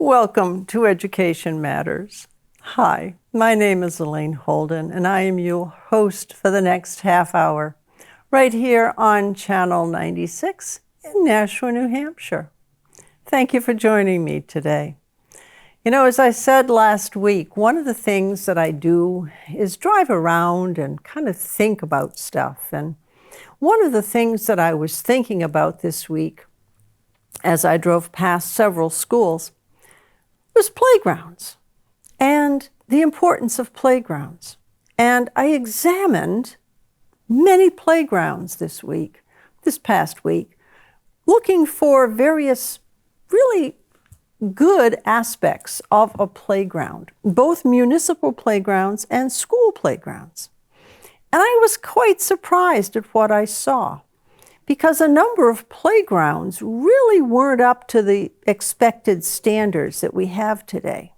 Welcome to Education Matters. Hi, my name is Elaine Holden, and I am your host for the next half hour, right here on Channel 96 in Nashua, New Hampshire. Thank you for joining me today. You know, as I said last week, one of the things that I do is drive around and kind of think about stuff. And one of the things that I was thinking about this week as I drove past several schools was playgrounds and the importance of playgrounds. And I examined many playgrounds this past week, looking for various really good aspects of a playground, both municipal playgrounds and school playgrounds. And I was quite surprised at what I saw, because a number of playgrounds really weren't up to the expected standards that we have today.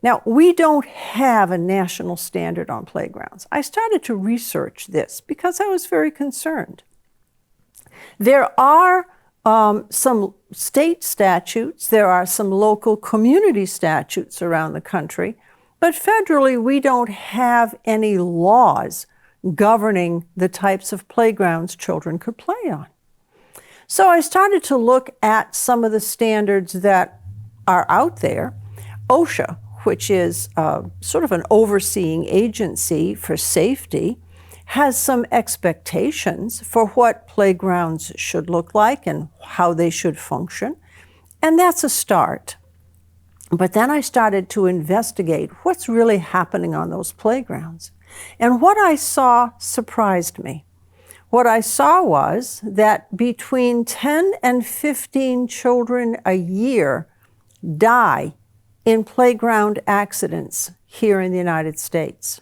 Now, we don't have a national standard on playgrounds. I started to research this because I was very concerned. There are some state statutes, there are some local community statutes around the country, but federally we don't have any laws governing the types of playgrounds children could play on. So I started to look at some of the standards that are out there. OSHA, which is sort of an overseeing agency for safety, has some expectations for what playgrounds should look like and how they should function. And that's a start. But then I started to investigate what's really happening on those playgrounds. And what I saw surprised me. What I saw was that between 10 and 15 children a year die in playground accidents here in the United States.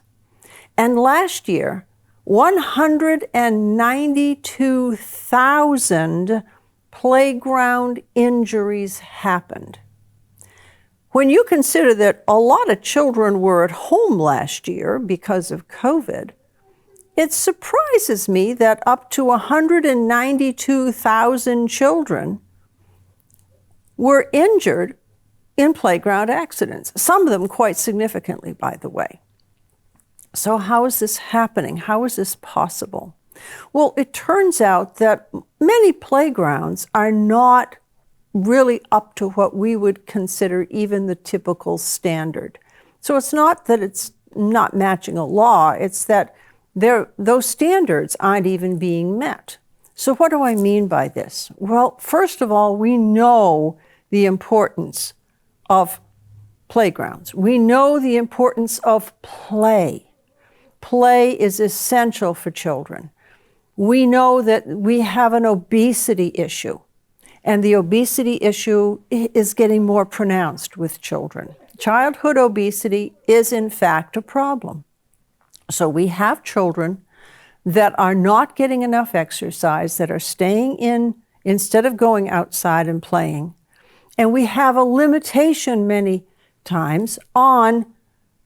And last year, 192,000 playground injuries happened. When you consider that a lot of children were at home last year because of COVID, it surprises me that up to 192,000 children were injured in playground accidents, some of them quite significantly, by the way. So how is this happening? How is this possible? Well, it turns out that many playgrounds are not really up to what we would consider even the typical standard. So it's not that it's not matching a law, it's that those standards aren't even being met. So what do I mean by this? Well, first of all, we know the importance of playgrounds. We know the importance of play. Play is essential for children. We know that we have an obesity issue. And the obesity issue is getting more pronounced with children. Childhood obesity is, in fact, a problem. So we have children that are not getting enough exercise, that are staying in instead of going outside and playing. And we have a limitation many times on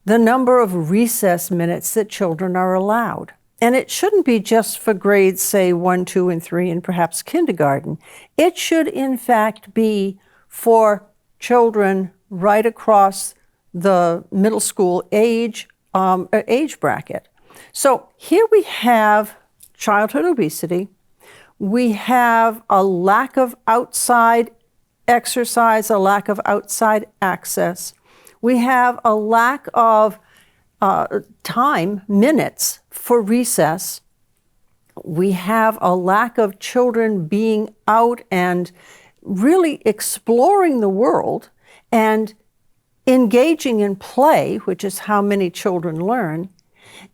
the number of recess minutes that children are allowed. And it shouldn't be just for grades, say, 1, 2, and 3, and perhaps kindergarten. It should, in fact, be for children right across the middle school age bracket. So here we have childhood obesity. We have a lack of outside exercise, a lack of outside access. We have a lack of minutes for recess. We have a lack of children being out and really exploring the world and engaging in play, which is how many children learn.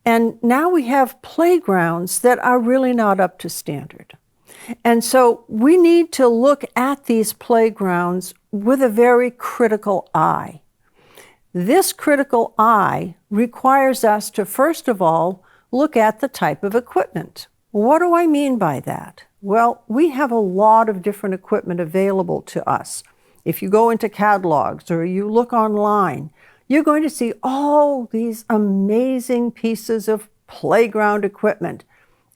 And now we have playgrounds that are really not up to standard. And so we need to look at these playgrounds with a very critical eye. This critical eye requires us to, first of all, look at the type of equipment. What do I mean by that? Well, we have a lot of different equipment available to us. If you go into catalogs or you look online, you're going to see all these amazing pieces of playground equipment.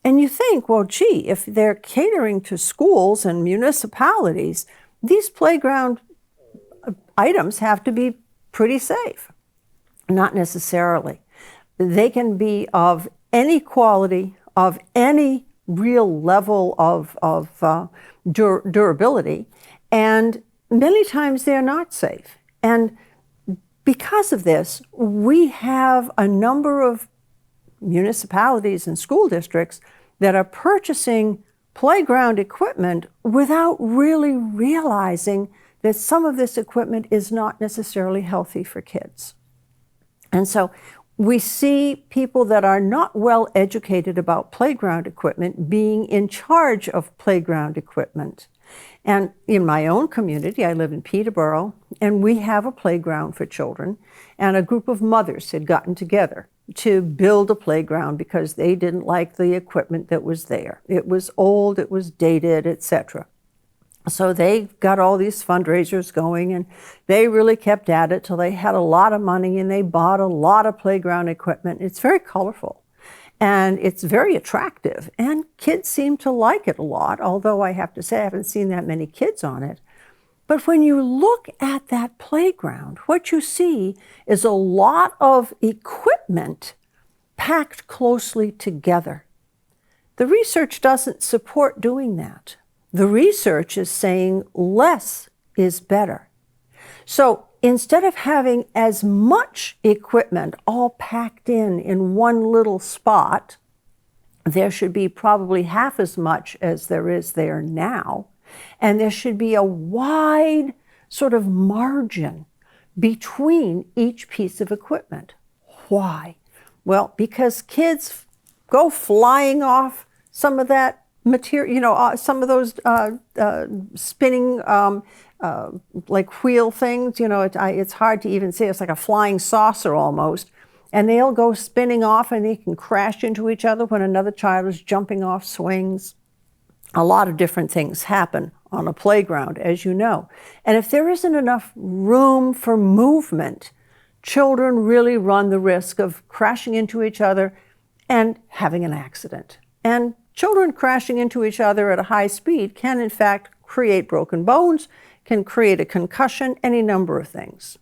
And you think, well, gee, if they're catering to schools and municipalities, these playground items have to be pretty safe. Not necessarily. They can be of any quality, of any real level of durability, and many times they're not safe. And because of this, we have a number of municipalities and school districts that are purchasing playground equipment without really realizing that some of this equipment is not necessarily healthy for kids. And so we see people that are not well educated about playground equipment being in charge of playground equipment. And in my own community, I live in Peterborough, and we have a playground for children, and a group of mothers had gotten together to build a playground because they didn't like the equipment that was there. It was old, it was dated, etc. So they got all these fundraisers going, and they really kept at it till they had a lot of money, and they bought a lot of playground equipment. It's very colorful, and it's very attractive, and kids seem to like it a lot, although I have to say I haven't seen that many kids on it. But when you look at that playground, what you see is a lot of equipment packed closely together. The research doesn't support doing that. The research is saying less is better. So instead of having as much equipment all packed in one little spot, there should be probably half as much as there is there now. And there should be a wide sort of margin between each piece of equipment. Why? Well, because kids go flying off some of that material, some of those spinning like wheel things, it's hard to even say. It's like a flying saucer almost. And they'll go spinning off, and they can crash into each other when another child is jumping off swings. A lot of different things happen on a playground, as you know. And if there isn't enough room for movement, children really run the risk of crashing into each other and having an accident. And children crashing into each other at a high speed can, in fact, create broken bones, can create a concussion, any number of things.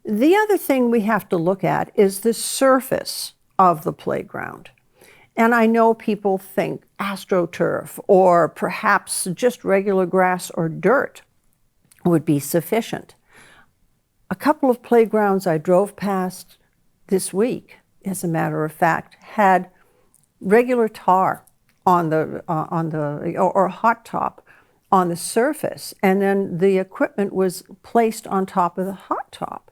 The other thing we have to look at is the surface of the playground. And I know people think AstroTurf or perhaps just regular grass or dirt would be sufficient. A couple of playgrounds I drove past this week, as a matter of fact, had regular tar or hot top on the surface, and then the equipment was placed on top of the hot top.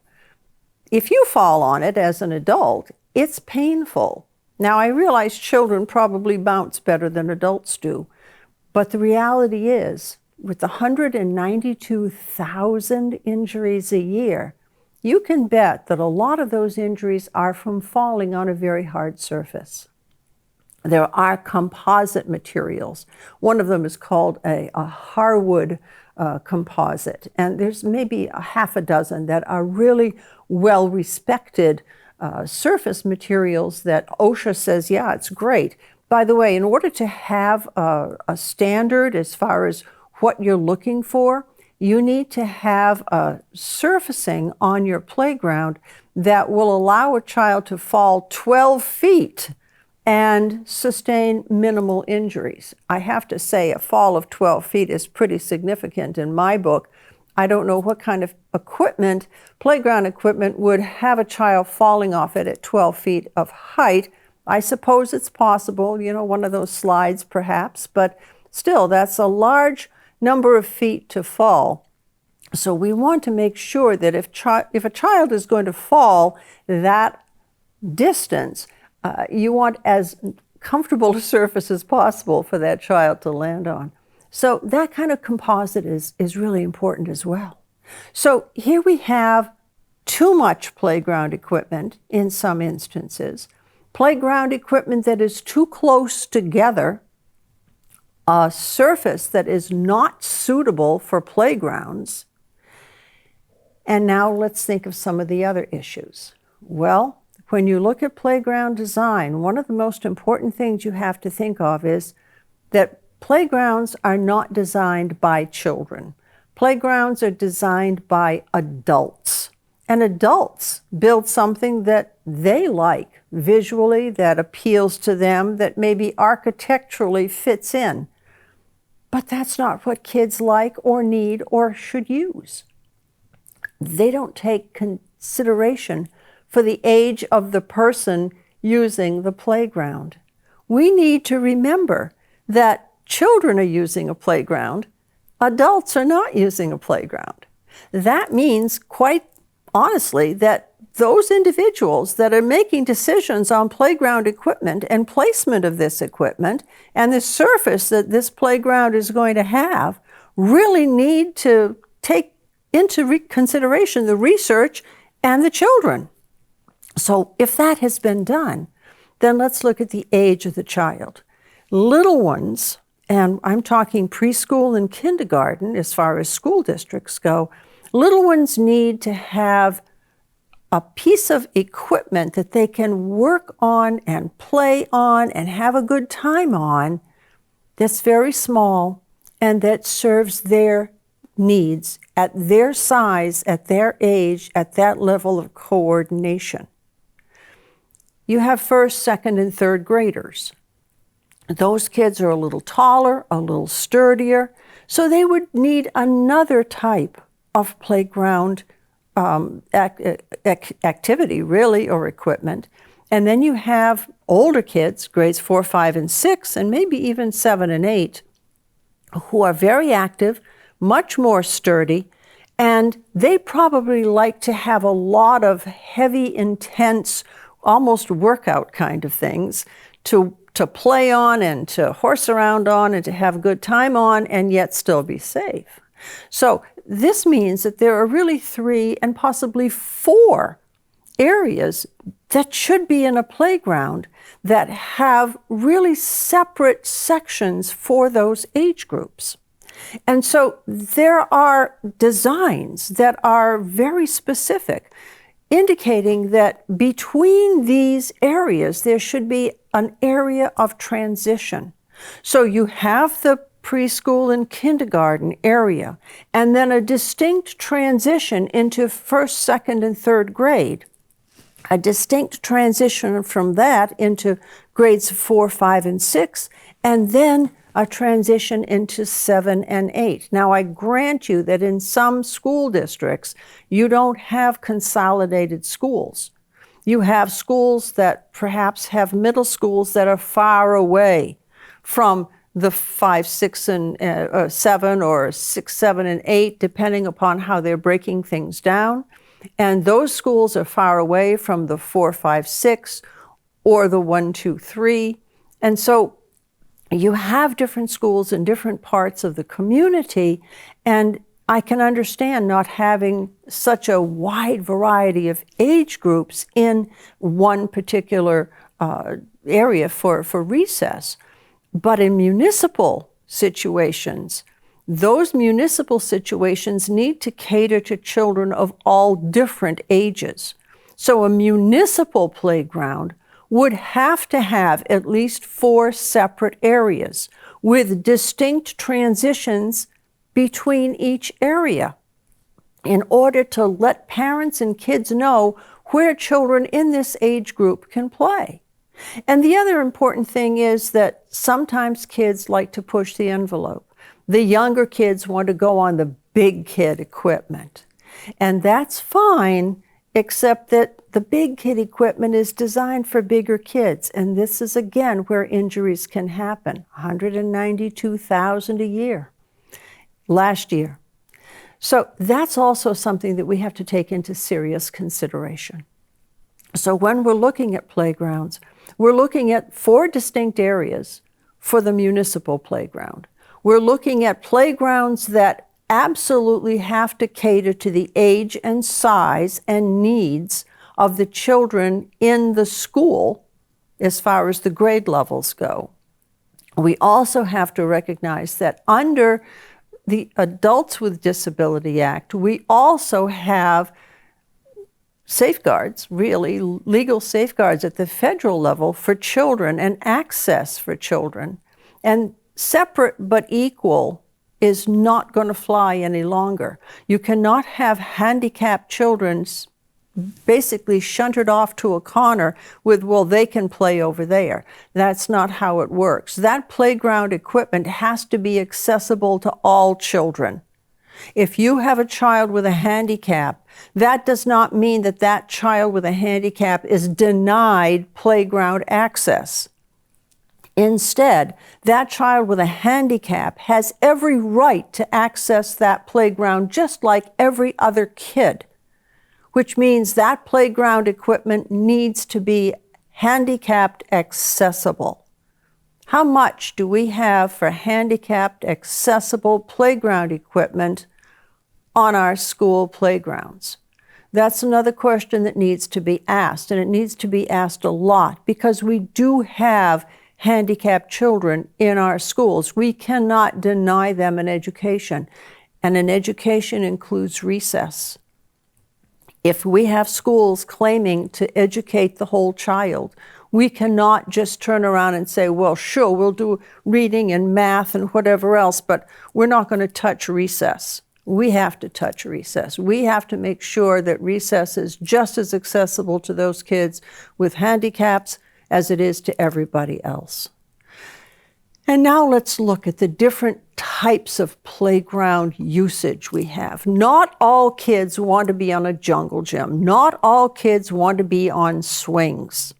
If you fall on it as an adult, it's painful. Now, I realize children probably bounce better than adults do, but the reality is, with 192,000 injuries a year, you can bet that a lot of those injuries are from falling on a very hard surface. There are composite materials. One of them is called a hardwood composite, and there's maybe a half a dozen that are really well-respected surface materials that OSHA says, yeah, it's great. By the way, in order to have a standard as far as what you're looking for, you need to have a surfacing on your playground that will allow a child to fall 12 feet and sustain minimal injuries. I have to say a fall of 12 feet is pretty significant in my book. I don't know what kind of equipment, playground equipment, would have a child falling off it at 12 feet of height. I suppose it's possible, one of those slides perhaps, but still, that's a large number of feet to fall. So we want to make sure that if a child is going to fall that distance, you want as comfortable a surface as possible for that child to land on. So that kind of composite is really important as well. So here we have too much playground equipment in some instances, playground equipment that is too close together, a surface that is not suitable for playgrounds. And now let's think of some of the other issues. Well, when you look at playground design, one of the most important things you have to think of is that playgrounds are not designed by children. Playgrounds are designed by adults, and adults build something that they like visually, that appeals to them, that maybe architecturally fits in. But that's not what kids like or need or should use. They don't take consideration for the age of the person using the playground. We need to remember that children are using a playground, adults are not using a playground. That means, quite honestly, that those individuals that are making decisions on playground equipment and placement of this equipment and the surface that this playground is going to have really need to take into consideration the research and the children. So if that has been done, then let's look at the age of the child. Little ones, and I'm talking preschool and kindergarten as far as school districts go, little ones need to have a piece of equipment that they can work on and play on and have a good time on that's very small and that serves their needs at their size, at their age, at that level of coordination. You have first, second, and third graders. Those kids are a little taller, a little sturdier, so they would need another type of playground activity, really, or equipment. And then you have older kids, grades 4, 5, and 6, and maybe even 7 and 8, who are very active, much more sturdy, and they probably like to have a lot of heavy, intense, almost workout kind of things to play on and to horse around on and to have a good time on and yet still be safe. So this means that there are really 3 and possibly 4 areas that should be in a playground that have really separate sections for those age groups. And so there are designs that are very specific, indicating that between these areas there should be an area of transition. So you have the preschool and kindergarten area, and then a distinct transition into first, second, and third grade, a distinct transition from that into grades 4, 5, and 6, and then a transition into 7 and 8. Now, I grant you that in some school districts, you don't have consolidated schools. You have schools that perhaps have middle schools that are far away from the 5, 6, and 7, or 6, 7, and 8, depending upon how they're breaking things down. And those schools are far away from the 4, 5, 6, or the 1, 2, 3. And so you have different schools in different parts of the community, and I can understand not having such a wide variety of age groups in one particular area for recess. But in municipal situations, those municipal situations need to cater to children of all different ages. So a municipal playground would have to have at least 4 separate areas with distinct transitions between each area in order to let parents and kids know where children in this age group can play. And the other important thing is that sometimes kids like to push the envelope. The younger kids want to go on the big kid equipment. And that's fine, except that the big kid equipment is designed for bigger kids. And this is, again, where injuries can happen. 192,000 a year last year. So that's also something that we have to take into serious consideration. So when we're looking at playgrounds, we're looking at 4 distinct areas for the municipal playground. We're looking at playgrounds that absolutely have to cater to the age and size and needs of the children in the school as far as the grade levels go. We also have to recognize that under the Adults with Disability Act, we also have safeguards, really legal safeguards at the federal level for children and access for children. And separate but equal is not going to fly any longer. You cannot have handicapped children basically shunted off to a corner with, well, they can play over there. That's not how it works. That playground equipment has to be accessible to all children. If you have a child with a handicap, that does not mean that that child with a handicap is denied playground access. Instead, that child with a handicap has every right to access that playground just like every other kid, which means that playground equipment needs to be handicapped accessible. How much do we have for handicapped accessible playground equipment on our school playgrounds? That's another question that needs to be asked, and it needs to be asked a lot because we do have handicapped children in our schools. We cannot deny them an education, and an education includes recess. If we have schools claiming to educate the whole child, we cannot just turn around and say, well, sure, we'll do reading and math and whatever else, but we're not going to touch recess. We have to touch recess. We have to make sure that recess is just as accessible to those kids with handicaps as it is to everybody else. And now let's look at the different types of playground usage we have. Not all kids want to be on a jungle gym. Not all kids want to be on swings.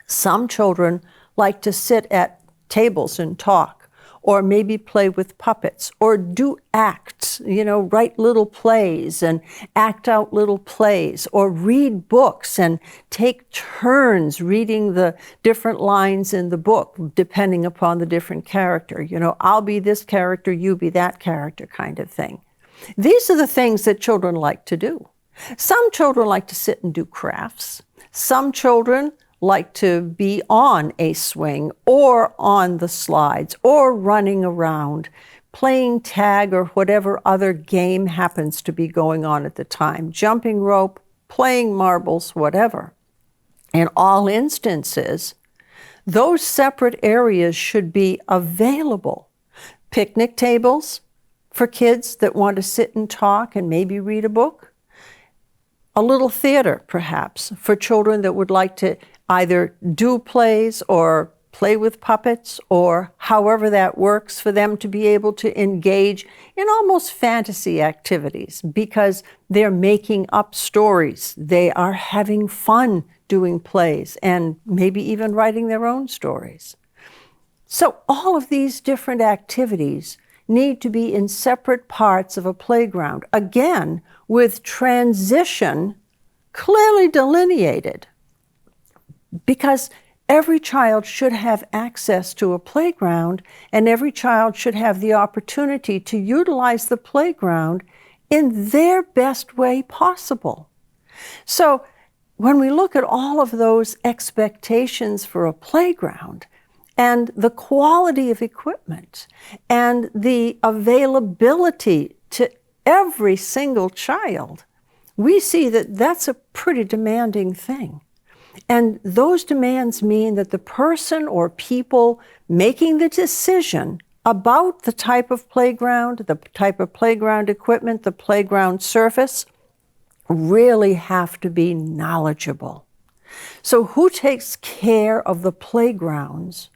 Some children like to sit at tables and talk, or maybe play with puppets, or do acts, write little plays and act out little plays, or read books and take turns reading the different lines in the book, depending upon the different character. I'll be this character, you be that character kind of thing. These are the things that children like to do. Some children like to sit and do crafts. Some children like to be on a swing or on the slides or running around, playing tag or whatever other game happens to be going on at the time, jumping rope, playing marbles, whatever. In all instances, those separate areas should be available. Picnic tables for kids that want to sit and talk and maybe read a book. A little theater, perhaps, for children that would like to either do plays or play with puppets, or however that works for them to be able to engage in almost fantasy activities because they're making up stories. They are having fun doing plays and maybe even writing their own stories. So all of these different activities need to be in separate parts of a playground, again, with transition clearly delineated. Because every child should have access to a playground, and every child should have the opportunity to utilize the playground in their best way possible. So when we look at all of those expectations for a playground, and the quality of equipment, and the availability to every single child, we see that that's a pretty demanding thing. And those demands mean that the person or people making the decision about the type of playground equipment, the playground surface, really have to be knowledgeable. So who takes care of the playgrounds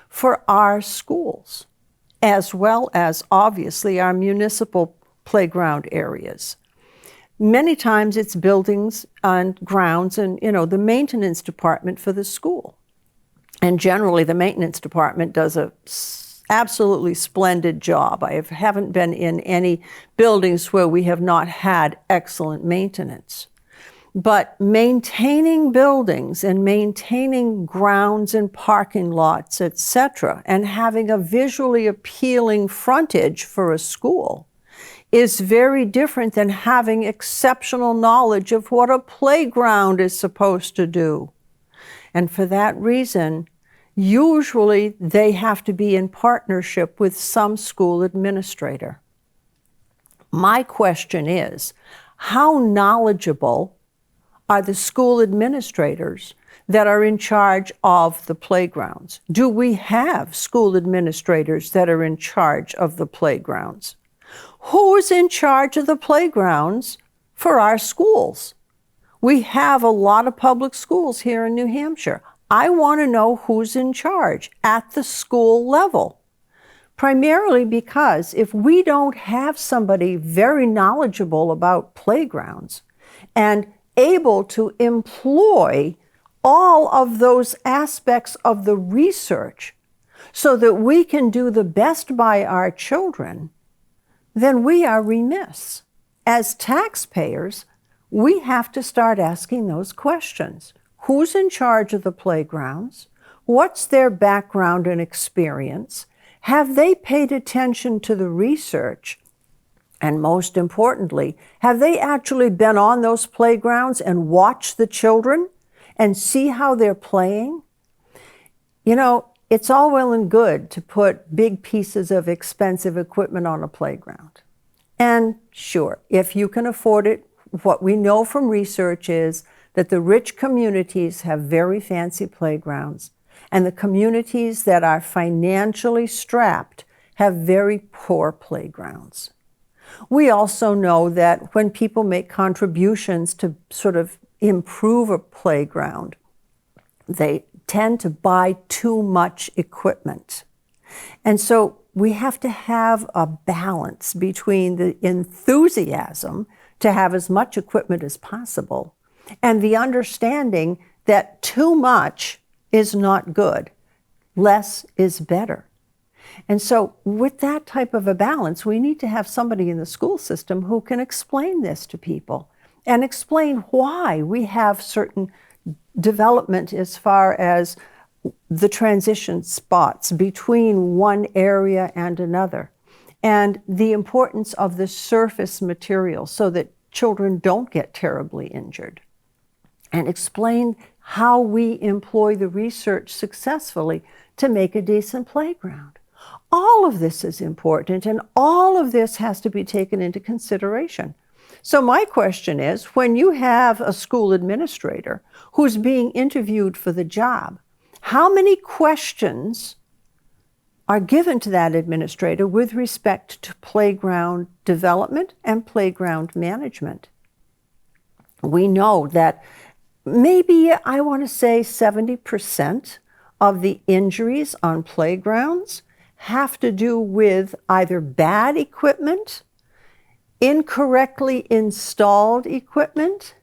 for our schools, as well as obviously our municipal playground areas? Many times it's buildings and grounds and, the maintenance department for the school. And generally the maintenance department does a absolutely splendid job. I haven't been in any buildings where we have not had excellent maintenance. But maintaining buildings and maintaining grounds and parking lots, etc., and having a visually appealing frontage for a school is very different than having exceptional knowledge of what a playground is supposed to do. And for that reason, usually they have to be in partnership with some school administrator. My question is, how knowledgeable are the school administrators that are in charge of the playgrounds? Do we have school administrators that are in charge of the playgrounds? Who's in charge of the playgrounds for our schools? We have a lot of public schools here in New Hampshire. I want to know who's in charge at the school level. Primarily because if we don't have somebody very knowledgeable about playgrounds and able to employ all of those aspects of the research so that we can do the best by our children, then we are remiss. As taxpayers, we have to start asking those questions. Who's in charge of the playgrounds? What's their background and experience? Have they paid attention to the research? And most importantly, have they actually been on those playgrounds and watched the children and see how they're playing? You know, it's all well and good to put big pieces of expensive equipment on a playground. And sure, if you can afford it, what we know from research is that the rich communities have very fancy playgrounds, and the communities that are financially strapped have very poor playgrounds. We also know that when people make contributions to sort of improve a playground, they tend to buy too much equipment. And so we have to have a balance between the enthusiasm to have as much equipment as possible and the understanding that too much is not good. Less is better. And so with that type of a balance, we need to have somebody in the school system who can explain this to people and explain why we have certain development as far as the transition spots between one area and another, and the importance of the surface material so that children don't get terribly injured, and explain how we employ the research successfully to make a decent playground. All of this is important, and all of this has to be taken into consideration. So my question is, when you have a school administrator who's being interviewed for the job, how many questions are given to that administrator with respect to playground development and playground management? We know that maybe, I want to say 70% of the injuries on playgrounds have to do with either bad equipment, incorrectly installed equipment,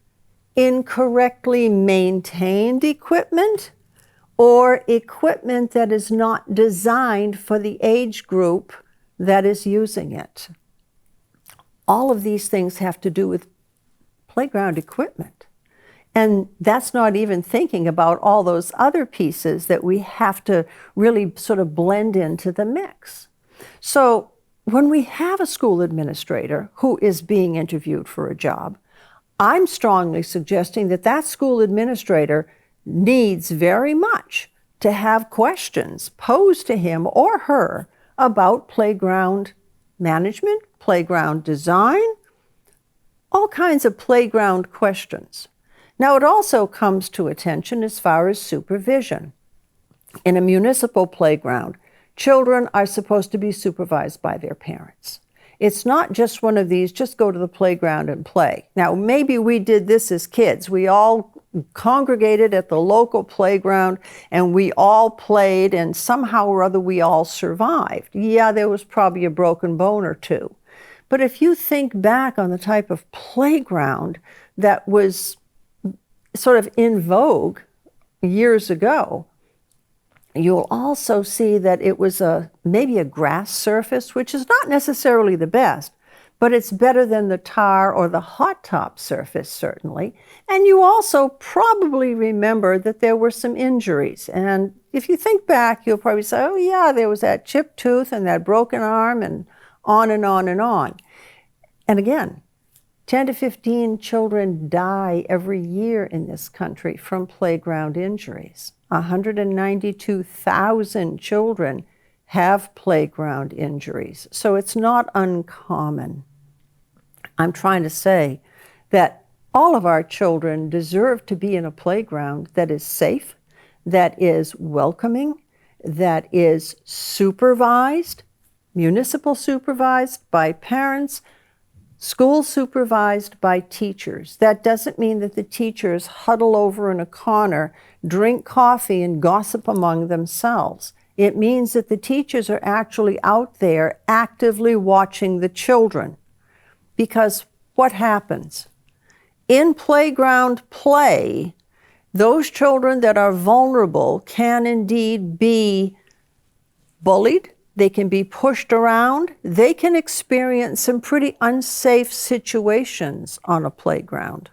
incorrectly maintained equipment, or equipment that is not designed for the age group that is using it. All of these things have to do with playground equipment. And that's not even thinking about all those other pieces that we have to really sort of blend into the mix. So when we have a school administrator who is being interviewed for a job, I'm strongly suggesting that that school administrator needs very much to have questions posed to him or her about playground management, playground design, all kinds of playground questions. Now, it also comes to attention as far as supervision. In a municipal playground, children are supposed to be supervised by their parents. It's not just one of these, just go to the playground and play. Now, maybe we did this as kids. We all congregated at the local playground and we all played, and somehow or other we all survived. Yeah, there was probably a broken bone or two. But if you think back on the type of playground that was sort of in vogue years ago, you'll also see that it was maybe a grass surface, which is not necessarily the best, but it's better than the tar or the hot top surface, certainly. And you also probably remember that there were some injuries. And if you think back, you'll probably say, oh yeah, there was that chipped tooth and that broken arm and on and on and on. And again, 10 to 15 children die every year in this country from playground injuries. 192,000 children have playground injuries, so it's not uncommon. I'm trying to say that All of our children deserve to be in a playground that is safe, that is welcoming, that is supervised, municipal supervised by parents, school supervised by teachers. That doesn't mean that the teachers huddle over in a corner, drink coffee, and gossip among themselves. It means that the teachers are actually out there actively watching the children. Because what happens? In playground play, those children that are vulnerable can indeed be bullied, they can be pushed around, they can experience some pretty unsafe situations on a playground.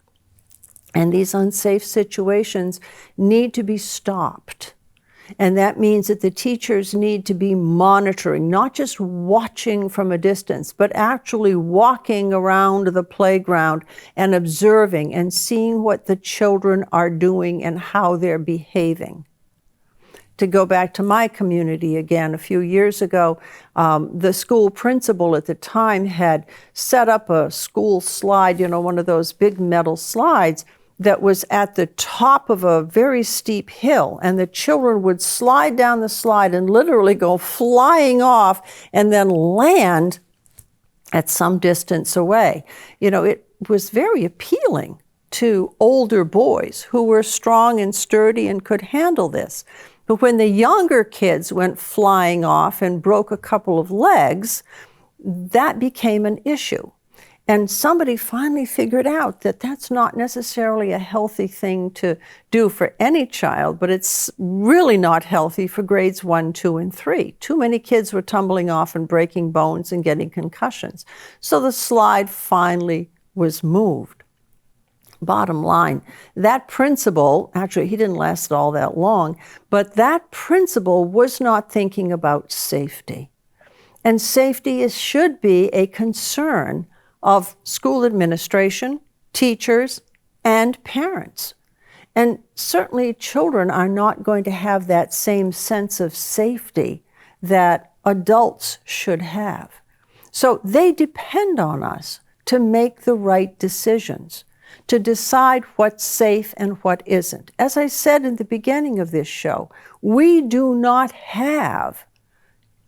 And these unsafe situations need to be stopped. And that means that the teachers need to be monitoring, not just watching from a distance, but actually walking around the playground and observing and seeing what the children are doing and how they're behaving. To go back to my community again, a few years ago, the school principal at the time had set up a school slide, one of those big metal slides, that was at the top of a very steep hill, and the children would slide down the slide and literally go flying off and then land at some distance away. It was very appealing to older boys who were strong and sturdy and could handle this. But when the younger kids went flying off and broke a couple of legs, that became an issue. And somebody finally figured out that that's not necessarily a healthy thing to do for any child, but it's really not healthy for grades 1, 2, and 3. Too many kids were tumbling off and breaking bones and getting concussions. So the slide finally was moved. Bottom line, that principal, actually he didn't last all that long, but that principal was not thinking about safety. And safety should be a concern of school administration, teachers, and parents. And certainly children are not going to have that same sense of safety that adults should have. So they depend on us to make the right decisions, to decide what's safe and what isn't. As I said in the beginning of this show, we do not have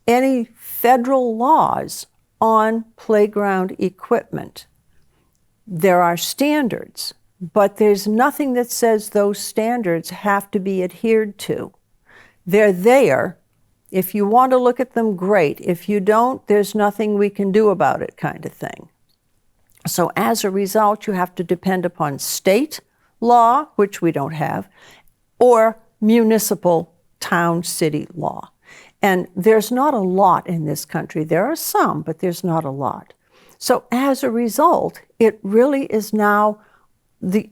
any federal laws on playground equipment. There are standards, but there's nothing that says those standards have to be adhered to. They're there. If you want to look at them, great. If you don't, there's nothing we can do about it, kind of thing. So as a result, you have to depend upon state law, which we don't have, or municipal town city law. And there's not a lot in this country. There are some, but there's not a lot. So as a result, it really is now the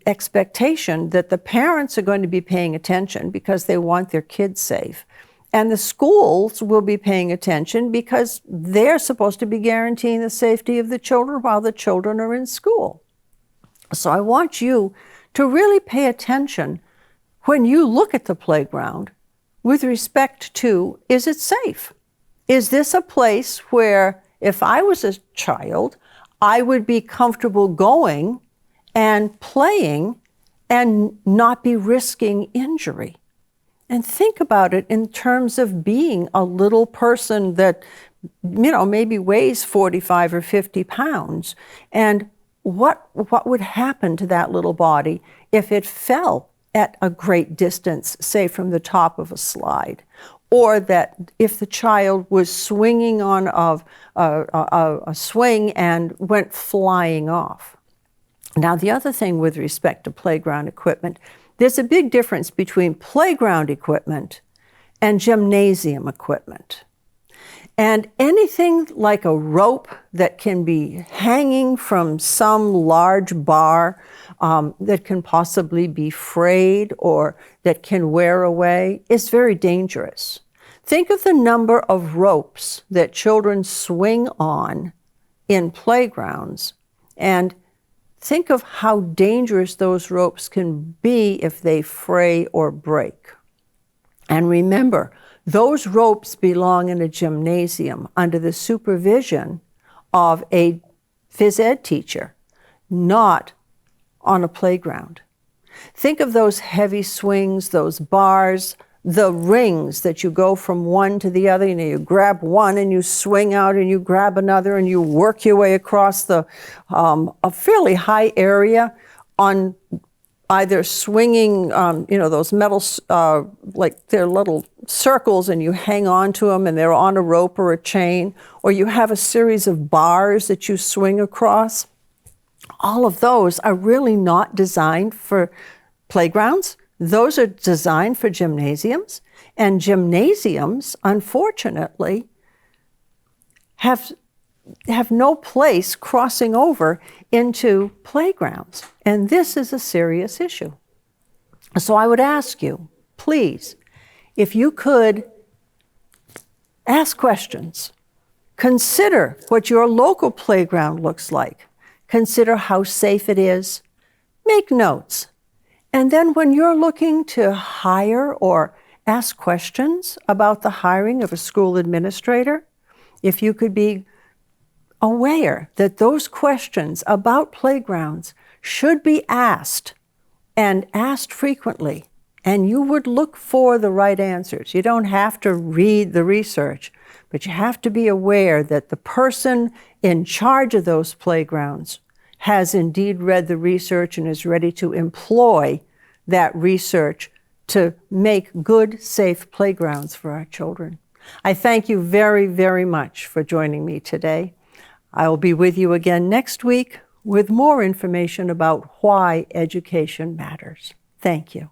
expectation that the parents are going to be paying attention because they want their kids safe. And the schools will be paying attention because they're supposed to be guaranteeing the safety of the children while the children are in school. So I want you to really pay attention when you look at the playground with respect to, is it safe? Is this a place where if I was a child, I would be comfortable going and playing and not be risking injury? And think about it in terms of being a little person that, maybe weighs 45 or 50 pounds. And what would happen to that little body if it fell at a great distance, say from the top of a slide? Or that if the child was swinging on a swing and went flying off. Now, the other thing with respect to playground equipment, there's a big difference between playground equipment and gymnasium equipment. And anything like a rope that can be hanging from some large bar that can possibly be frayed or that can wear away is very dangerous. Think of the number of ropes that children swing on in playgrounds, and think of how dangerous those ropes can be if they fray or break. And remember, those ropes belong in a gymnasium under the supervision of a phys ed teacher, not on a playground. Think of those heavy swings, those bars, the rings that you go from one to the other. You grab one and you swing out and you grab another and you work your way across a fairly high area on either swinging, those metal, like they're little circles and you hang on to them and they're on a rope or a chain, or you have a series of bars that you swing across. All of those are really not designed for playgrounds. Those are designed for gymnasiums, and gymnasiums, unfortunately, have no place crossing over into playgrounds. And this is a serious issue. So I would ask you, please, if you could ask questions, consider what your local playground looks like, consider how safe it is, make notes. And then when you're looking to hire or ask questions about the hiring of a school administrator, if you could be aware that those questions about playgrounds should be asked and asked frequently, and you would look for the right answers. You don't have to read the research, but you have to be aware that the person in charge of those playgrounds has indeed read the research and is ready to employ that research to make good, safe playgrounds for our children. I thank you very, very much for joining me today. I will be with you again next week with more information about why education matters. Thank you.